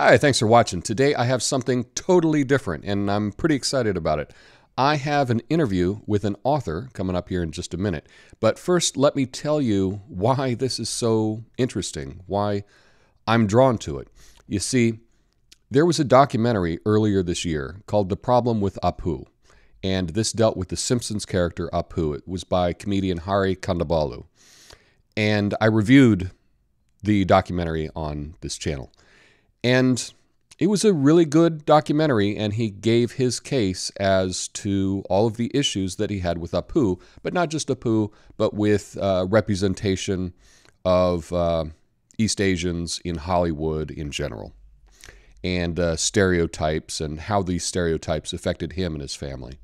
Hi, thanks for watching. Today I have something totally different, and I'm pretty excited about it. I have an interview with an author coming up here in just a minute. But first, let me tell you why this is so interesting, why I'm drawn to it. You see, there was a documentary earlier this year called The Problem with Apu, and this dealt with the Simpsons character Apu. It was by comedian Hari Kondabalu. And I reviewed the documentary on this channel. And it was a really good documentary, and he gave his case as to all of the issues that he had with Apu, but not just Apu, but with representation of East Asians in Hollywood in general, and stereotypes and how these stereotypes affected him and his family.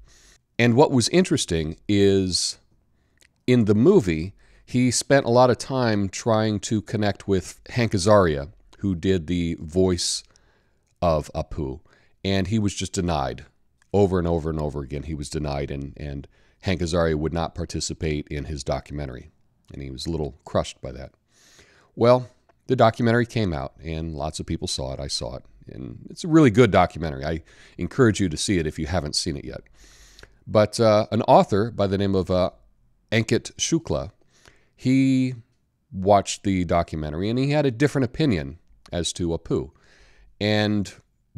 And what was interesting is in the movie, he spent a lot of time trying to connect with Hank Azaria, who did the voice of Apu, and he was just denied over and over and over again. He was denied, and Hank Azaria would not participate in his documentary, and he was a little crushed by that. Well, the documentary came out, and lots of people saw it. I saw it, and it's a really good documentary. I encourage you to see it if you haven't seen it yet. But an author by the name of Ankit Shukla, he watched the documentary, and he had a different opinion as to Apu, and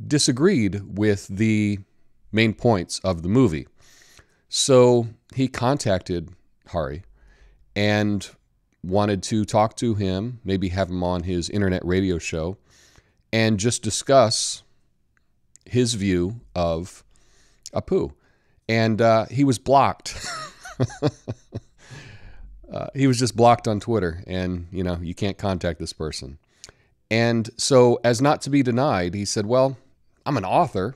disagreed with the main points of the movie. So he contacted Hari and wanted to talk to him, maybe have him on his internet radio show, and just discuss his view of Apu. And he was blocked. He was just blocked on Twitter, and you can't contact this person. And so, as not to be denied, he said, well, I'm an author,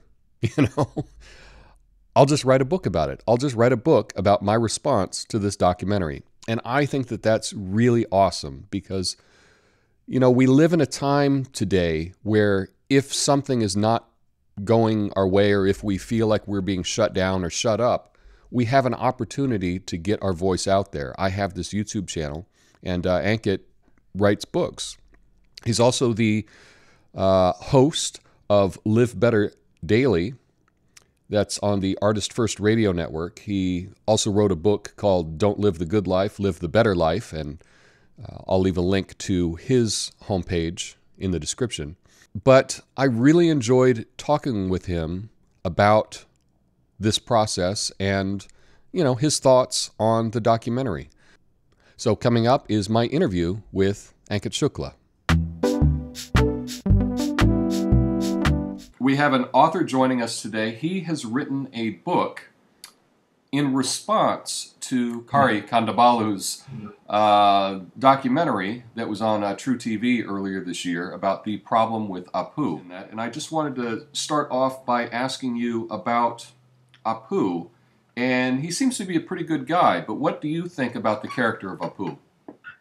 I'll just write a book about it. I'll just write a book about my response to this documentary. And I think that that's really awesome because, we live in a time today where if something is not going our way, or if we feel like we're being shut down or shut up, we have an opportunity to get our voice out there. I have this YouTube channel, and Ankit writes books. He's also the host of Live Better Daily. That's on the Artist First Radio Network. He also wrote a book called Don't Live the Good Life, Live the Better Life, and I'll leave a link to his homepage in the description. But I really enjoyed talking with him about this process and, his thoughts on the documentary. So coming up is my interview with Ankit Shukla. We have an author joining us today. He has written a book in response to Hari Kondabalu's documentary that was on True TV earlier this year about the problem with Apu. And I just wanted to start off by asking you about Apu. And he seems to be a pretty good guy, but what do you think about the character of Apu?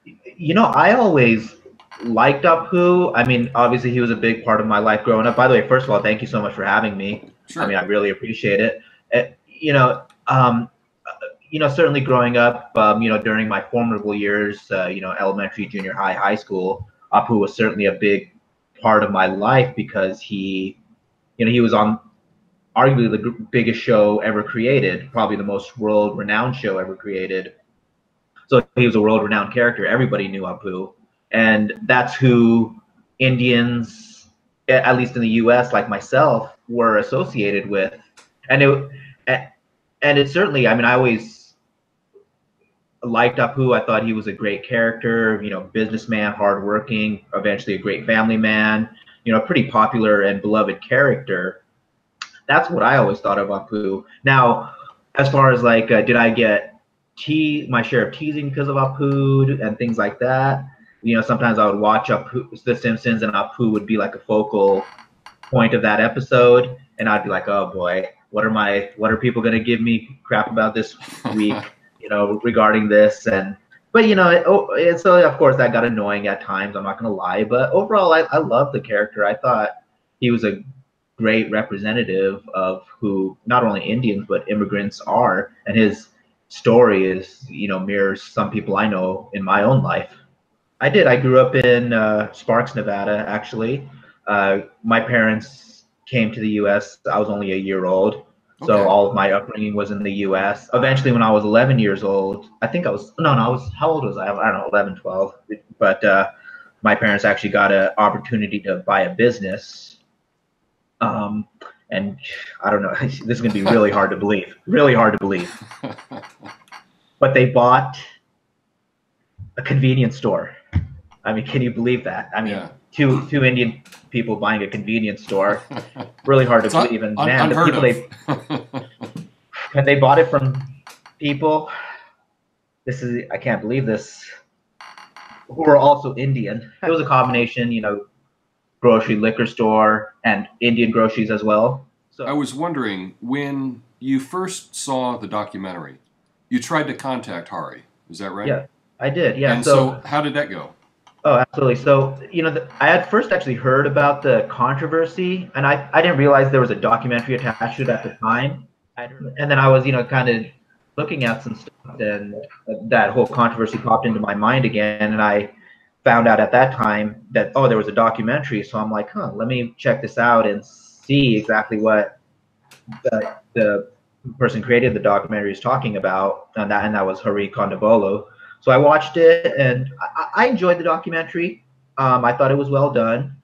I always liked Apu. I mean, obviously he was a big part of my life growing up. By the way, first of all, thank you so much for having me. Sure. I mean, I really appreciate it. Certainly growing up, during my formidable years, elementary, junior high, high school, Apu was certainly a big part of my life because he was on arguably the biggest show ever created, probably the most world-renowned show ever created. So he was a world-renowned character. Everybody knew Apu. And that's who Indians, at least in the U.S., like myself, were associated with. And it certainly, I mean, I always liked Apu. I thought he was a great character, businessman, hardworking, eventually a great family man, pretty popular and beloved character. That's what I always thought of Apu. Now, as far as did I get my share of teasing because of Apu and things like that? Sometimes I would watch The Simpsons, and Apu would be like a focal point of that episode, and I'd be like, oh boy, what are people going to give me crap about this week, regarding this? So of course that got annoying at times. I'm not going to lie, but overall, I love the character. I thought he was a great representative of who not only Indians but immigrants are, and his story is, mirrors some people I know in my own life. I did. I grew up in Sparks, Nevada, actually. My parents came to the U.S. I was only a year old, so Okay. all of my upbringing was in the U.S. Eventually, when I was 11 years old, I think I was no, no, I was how old was I? I don't know, 11, 12. But my parents actually got an opportunity to buy a business. Um, and I don't know, this is going to be really hard to believe, really hard to believe. But they bought a convenience store. I mean, can you believe that? I mean, Yeah. two Indian people buying a convenience store, really hard to It's believe. And man, the unheard people of. they bought it from people. I can't believe this. Who are also Indian. It was a combination, grocery, liquor store, and Indian groceries as well. So I was wondering, when you first saw the documentary, you tried to contact Hari. Is that right? yeah, I did. Yeah. And so how did that go? Oh, absolutely. So, I had first actually heard about the controversy, and I didn't realize there was a documentary attached to it at the time. And then I was, kind of looking at some stuff, and that whole controversy popped into my mind again, and I found out at that time that, oh, there was a documentary. So I'm like, huh, let me check this out and see exactly what the person created the documentary is talking about, and that was Hari Kondabalu. So I watched it, and I enjoyed the documentary. I thought it was well done.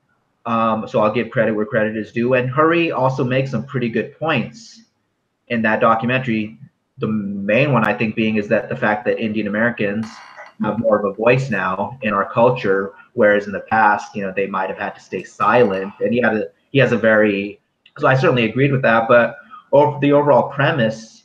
So I'll give credit where credit is due. And Hari also makes some pretty good points in that documentary. The main one, I think, being is that the fact that Indian Americans have more of a voice now in our culture, whereas in the past, they might have had to stay silent. And he has a very, so I certainly agreed with that. But the overall premise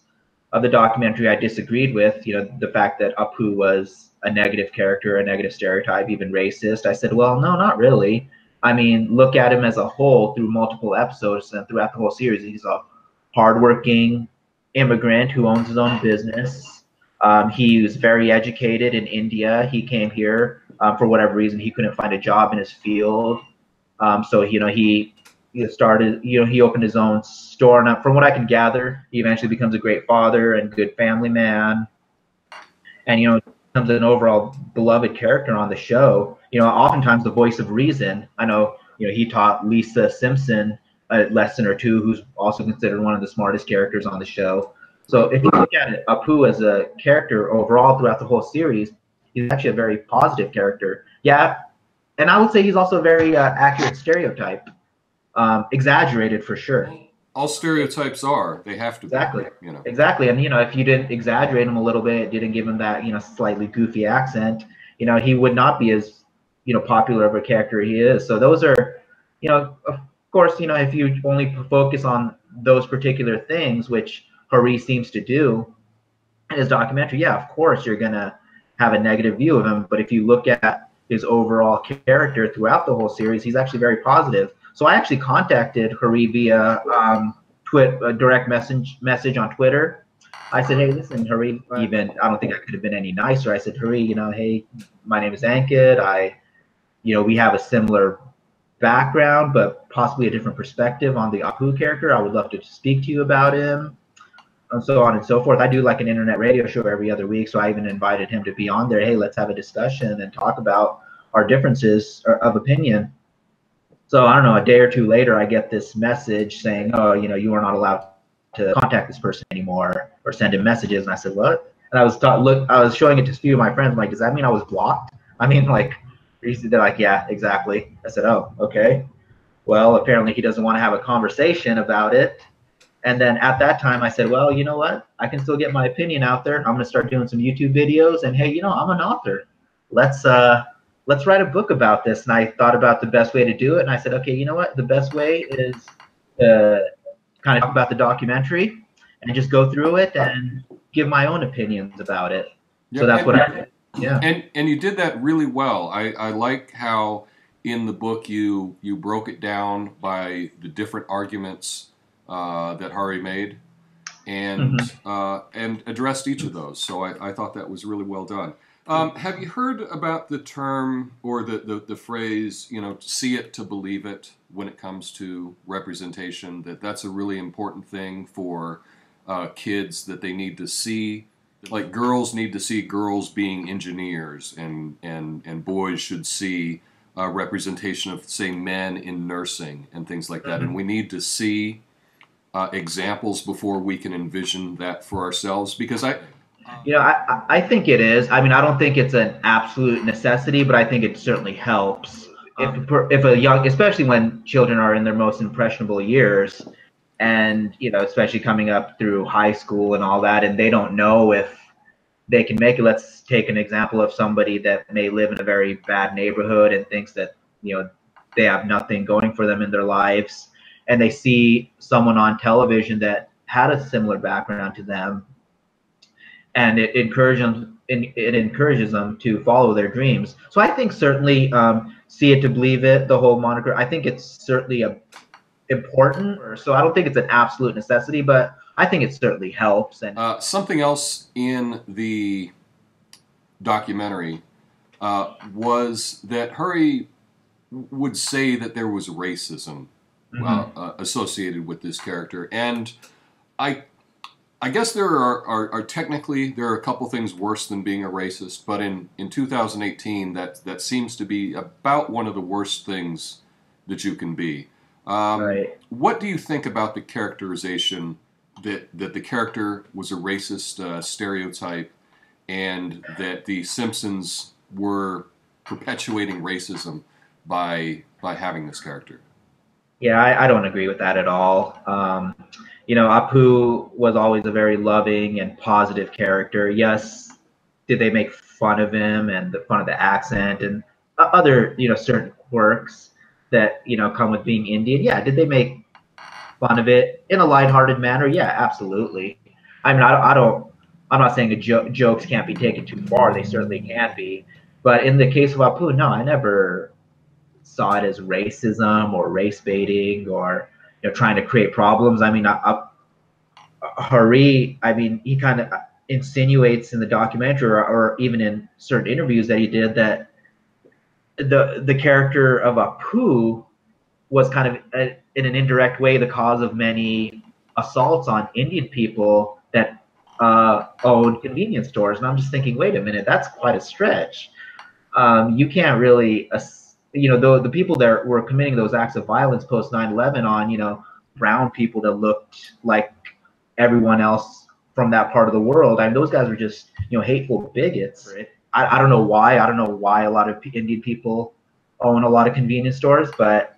of the documentary, I disagreed with. The fact that Apu was a negative character, a negative stereotype, even racist. I said, well, no, not really. I mean, look at him as a whole through multiple episodes and throughout the whole series. He's a hardworking immigrant who owns his own business. He was very educated in India. He came here for whatever reason. He couldn't find a job in his field. So, he started, he opened his own store. And from what I can gather, he eventually becomes a great father and good family man. And, becomes an overall beloved character on the show. Oftentimes the voice of reason. I know, he taught Lisa Simpson a lesson or two, who's also considered one of the smartest characters on the show. So if you look at it, Apu as a character overall throughout the whole series, he's actually a very positive character. Yeah, and I would say he's also a very accurate stereotype. Exaggerated for sure. All stereotypes are. They have to be. Exactly. Exactly. And if you didn't exaggerate him a little bit, didn't give him that, slightly goofy accent, he would not be as, popular of a character he is. So those are, of course, if you only focus on those particular things, which Hari seems to do in his documentary, yeah, of course you're gonna have a negative view of him. But if you look at his overall character throughout the whole series, he's actually very positive. So I actually contacted Hari via a direct message on Twitter. I said, hey, listen, Hari, I don't think I could have been any nicer. I said, Hari, hey, my name is Ankit. We have a similar background, but possibly a different perspective on the Apu character. I would love to speak to you about him, and so on and so forth. I do like an internet radio show every other week, so I even invited him to be on there. Hey, let's have a discussion and talk about our differences of opinion. So I don't know, a day or two later, I get this message saying, oh, you are not allowed to contact this person anymore or send him messages. And I said, what? And I was showing it to a few of my friends. I'm like, does that mean I was blocked? I mean, like, they're like, yeah, exactly. I said, oh, okay. Well, apparently he doesn't want to have a conversation about it. And then at that time, I said, well, you know what? I can still get my opinion out there. I'm going to start doing some YouTube videos. And hey, I'm an author. Let's write a book about this. And I thought about the best way to do it. And I said, okay, you know what? The best way is to kind of talk about the documentary and just go through it and give my own opinions about it. Yeah, so that's what I did. Yeah. And you did that really well. I like how in the book you broke it down by the different arguments that Hari made and and addressed each of those. So I thought that was really well done. Have you heard about the term or the phrase, see it to believe it when it comes to representation, that's a really important thing for kids, that they need to see, like girls need to see girls being engineers and boys should see representation of, say, men in nursing and things like that. And we need to see examples before we can envision that for ourselves. Because I think it is. I mean, I don't think it's an absolute necessity, but I think it certainly helps. If a young, especially when children are in their most impressionable years, and especially coming up through high school and all that, and they don't know if they can make it. Let's take an example of somebody that may live in a very bad neighborhood and thinks that they have nothing going for them in their lives, and they see someone on television that had a similar background to them, and it encourages them to follow their dreams. So I think certainly see it to believe it, the whole moniker. I think it's certainly important. So I don't think it's an absolute necessity, but I think it certainly helps. And something else in the documentary was that Hari would say that there was racism associated with this character, and I guess there are technically there are a couple things worse than being a racist, but in 2018 that seems to be about one of the worst things that you can be. Right. What do you think about the characterization that the character was a racist stereotype, and that the Simpsons were perpetuating racism by having this character? Yeah, I don't agree with that at all. Apu was always a very loving and positive character. Yes, did they make fun of him and the fun of the accent and other, certain quirks that, come with being Indian? Yeah, did they make fun of it in a lighthearted manner? Yeah, absolutely. I mean, I'm not saying jokes can't be taken too far. They certainly can be. But in the case of Apu, no, I never saw it as racism or race baiting or trying to create problems. I mean, Hari, I mean, he kind of insinuates in the documentary or even in certain interviews that he did that the character of Apu was kind of in an indirect way the cause of many assaults on Indian people that owned convenience stores. And I'm just thinking, wait a minute, that's quite a stretch. You can't really, the people that were committing those acts of violence post 9/11 on, brown people that looked like everyone else from that part of the world. I mean, those guys were just, hateful bigots. I don't know why. I don't know why a lot of Indian people own a lot of convenience stores, but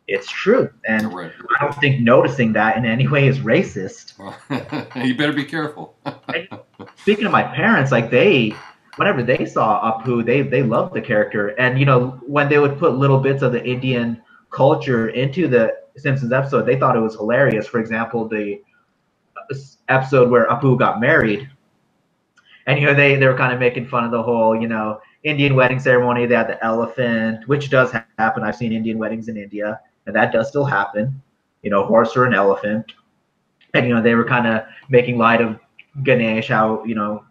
it's true. And Right. I don't think noticing that in any way is racist. Well, you better be careful. Speaking of my parents, like whenever they saw Apu, they loved the character. And, when they would put little bits of the Indian culture into the Simpsons episode, they thought it was hilarious. For example, the episode where Apu got married, and they were kind of making fun of the whole Indian wedding ceremony. They had the elephant, which does happen. I've seen Indian weddings in India, and that does still happen. Horse or an elephant, and they were kind of making light of Ganesh, how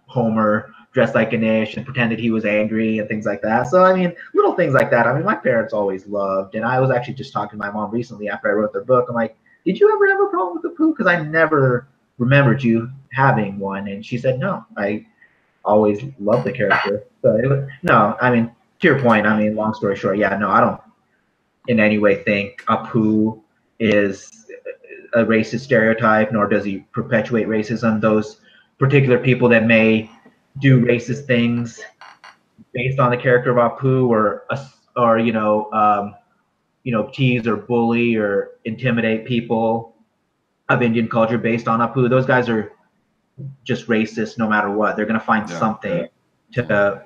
Homer dressed like Ganesh and pretended he was angry and things like that. So I mean, little things like that. I mean, my parents always loved, and I was actually just talking to my mom recently after I wrote their book. I'm like, did you ever have a problem with the poo? Because I never remembered you having one. And she said, no, I always loved the character. So no, I mean, to your point, I mean, long story short, yeah, no, I don't in any way think Apu is a racist stereotype, nor does he perpetuate racism. Those particular people that may do racist things based on the character of Apu, or tease or bully or intimidate people of Indian culture based on Apu, those guys are just racist no matter what. They're going to find something to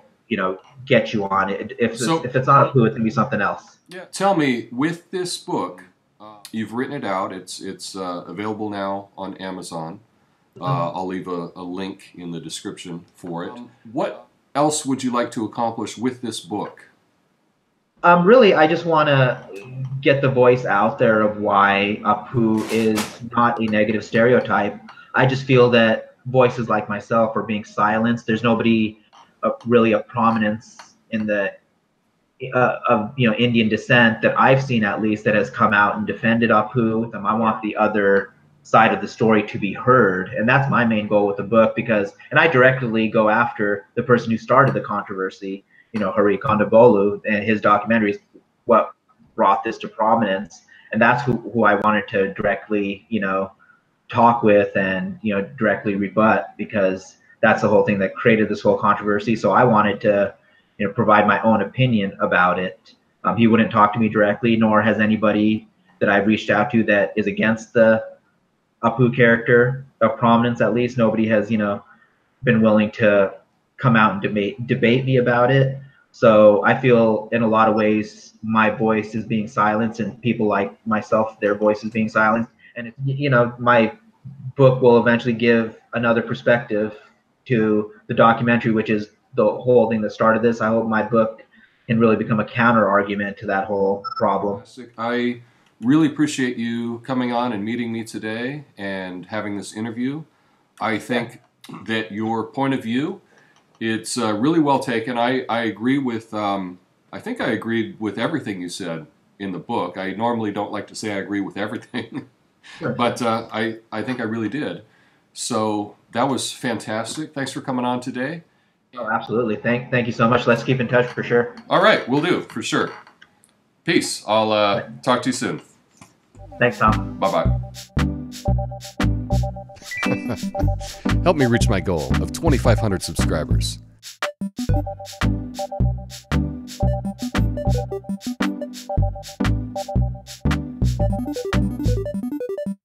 get you on it. If it's not Apu, it's going to be something else. Yeah. Tell me, with this book, you've written it out. It's available now on Amazon. I'll leave a link in the description for it. What else would you like to accomplish with this book? Really, I just want to get the voice out there of why Apu is not a negative stereotype. I just feel that voices like myself are being silenced. There's nobody really of prominence in the of Indian descent that I've seen, at least, that has come out and defended Apu. I want the other side of the story to be heard, and that's my main goal with the book. And I directly go after the person who started the controversy, Hari Kondabalu, and his documentaries. what brought this to prominence. And that's who I wanted to directly, talk with and, directly rebut, because that's the whole thing that created this whole controversy. So I wanted to, provide my own opinion about it. He wouldn't talk to me directly, nor has anybody that I've reached out to that is against the Apu character of prominence. At least nobody has, been willing to come out and debate me about it. So I feel in a lot of ways my voice is being silenced, and people like myself, their voice is being silenced. And my book will eventually give another perspective to the documentary, which is the whole thing that started this. I hope my book can really become a counter argument to that whole problem. I really appreciate you coming on and meeting me today and having this interview. I think that your point of view, it's really well taken. I agree with, I think I agreed with everything you said in the book. I normally don't like to say I agree with everything, sure. But I think I really did. So that was fantastic. Thanks for coming on today. Oh, absolutely. Thank you so much. Let's keep in touch for sure. All right, we'll do, for sure. Peace. I'll talk to you soon. Thanks, Tom. Bye-bye. Help me reach my goal of 2,500 subscribers.